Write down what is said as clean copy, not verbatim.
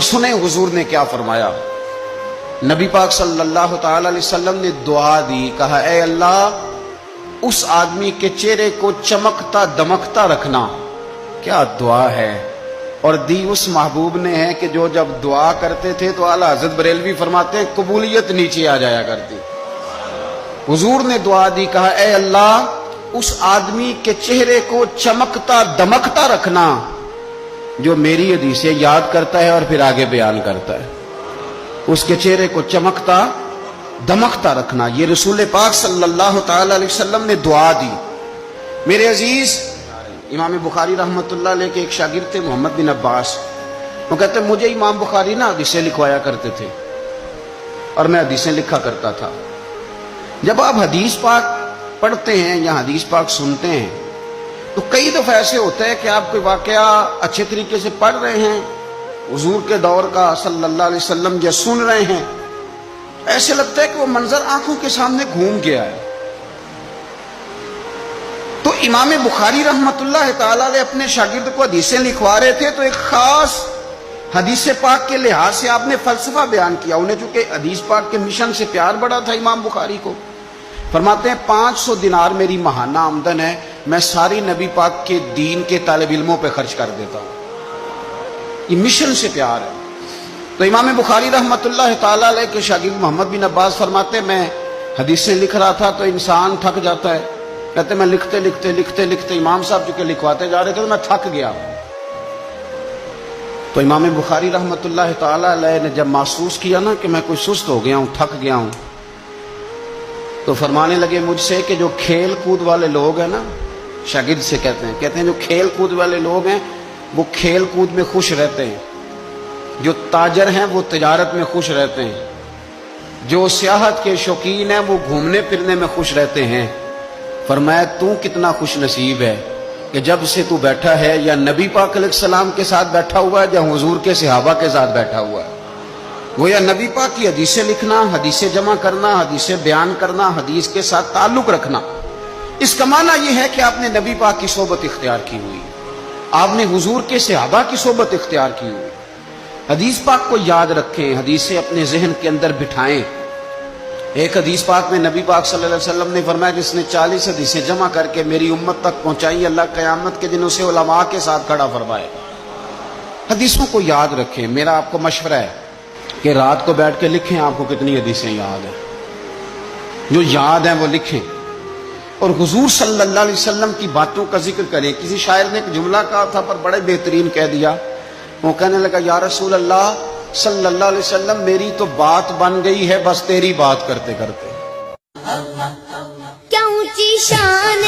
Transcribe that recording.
سنیں حضور نے کیا فرمایا۔ نبی پاک صلی اللہ تعالی علیہ وسلم نے دعا دی، کہا اے اللہ اس آدمی کے چہرے کو چمکتا دمکتا رکھنا۔ کیا دعا ہے، اور دی اس محبوب نے ہے کہ جو جب دعا کرتے تھے تو اعلیٰ حضرت بریلوی فرماتے ہیں قبولیت نیچے آ جایا کرتی۔ حضور نے دعا دی، کہا اے اللہ اس آدمی کے چہرے کو چمکتا دمکتا رکھنا جو میری حدیثیں یاد کرتا ہے اور پھر آگے بیان کرتا ہے۔ اس کے چہرے کو چمکتا دمکتا رکھنا، یہ رسول پاک صلی اللہ تعالی علیہ وسلم نے دعا دی۔ میرے عزیز، امام بخاری رحمۃ اللہ علیہ کے ایک شاگرد تھے محمد بن عباس، وہ کہتے ہیں مجھے امام بخاری نا حدیثیں لکھوایا کرتے تھے اور میں حدیثیں لکھا کرتا تھا۔ جب آپ حدیث پاک پڑھتے ہیں یا حدیث پاک سنتے ہیں تو کئی دفعہ ایسے ہوتا ہے کہ آپ کوئی واقعہ اچھے طریقے سے پڑھ رہے ہیں، حضور کے دور کا صلی اللہ علیہ وسلم یا سن رہے ہیں، ایسے لگتا ہے کہ وہ منظر آنکھوں کے سامنے گھوم گیا ہے۔ تو امام بخاری رحمۃ اللہ تعالی علیہ اپنے شاگرد کو حدیثیں لکھوا رہے تھے تو ایک خاص حدیث پاک کے لحاظ سے آپ نے فلسفہ بیان کیا۔ انہیں چونکہ حدیث پاک کے مشن سے پیار بڑا تھا امام بخاری کو، فرماتے ہیں 500 دینار میری ماہانہ آمدن ہے، میں ساری نبی پاک کے دین کے طالب علموں پہ خرچ کر دیتا ہوں۔ یہ مشن سے پیار ہے۔ تو امام بخاری رحمۃ اللہ تعالی علیہ کے شاگرد محمد بن عباس فرماتے ہیں میں حدیثیں لکھ رہا تھا تو انسان تھک جاتا ہے، کہتے میں لکھتے لکھتے امام صاحب چونکہ لکھواتے جا رہے تھے تو میں تھک گیا۔ تو امام بخاری رحمۃ اللہ تعالی علیہ نے جب محسوس کیا نا کہ میں کوئی سست ہو گیا ہوں، تھک گیا ہوں، تو فرمانے لگے مجھ سے کہ جو کھیل کود والے لوگ ہیں نا، شاگرد سے کہتے ہیں جو کھیل کود والے لوگ ہیں وہ کھیل کود میں خوش رہتے ہیں، جو تاجر ہیں وہ تجارت میں خوش رہتے ہیں، جو سیاحت کے شوقین ہیں وہ گھومنے پھرنے میں خوش رہتے ہیں۔ فرمایا تو کتنا خوش نصیب ہے کہ جب سے تو بیٹھا ہے یا نبی پاک علیہ السلام کے ساتھ بیٹھا ہوا ہے یا حضور کے صحابہ کے ساتھ بیٹھا ہوا ہے۔ وہ یا نبی پاک کی حدیثیں لکھنا، حدیثیں جمع کرنا، حدیثیں بیان کرنا، حدیث کے ساتھ تعلق رکھنا، اس کا معنی یہ ہے کہ آپ نے نبی پاک کی صحبت اختیار کی ہوئی، آپ نے حضور کے صحابہ کی صحبت اختیار کی ہوئی۔ حدیث پاک کو یاد رکھیں، حدیثیں اپنے ذہن کے اندر بٹھائیں۔ ایک حدیث پاک میں نبی پاک صلی اللہ علیہ وسلم نے فرمایا جس نے 40 حدیثیں جمع کر کے میری امت تک پہنچائی، اللہ قیامت کے دن اسے علماء کے ساتھ کھڑا فرمائے۔ حدیثوں کو یاد رکھیں۔ میرا آپ کو مشورہ ہے کہ رات کو بیٹھ کے لکھیں آپ کو کتنی حدیثیں یاد ہیں، جو یاد ہیں وہ لکھیں، اور حضور صلی اللہ علیہ وسلم کی باتوں کا ذکر کریں۔ کسی شاعر نے ایک جملہ کہا تھا پر بڑے بہترین کہہ دیا، وہ کہنے لگا یا رسول اللہ صلی اللہ علیہ وسلم میری تو بات بن گئی ہے بس تیری بات کرتے کرتے۔ کیا اونچی شان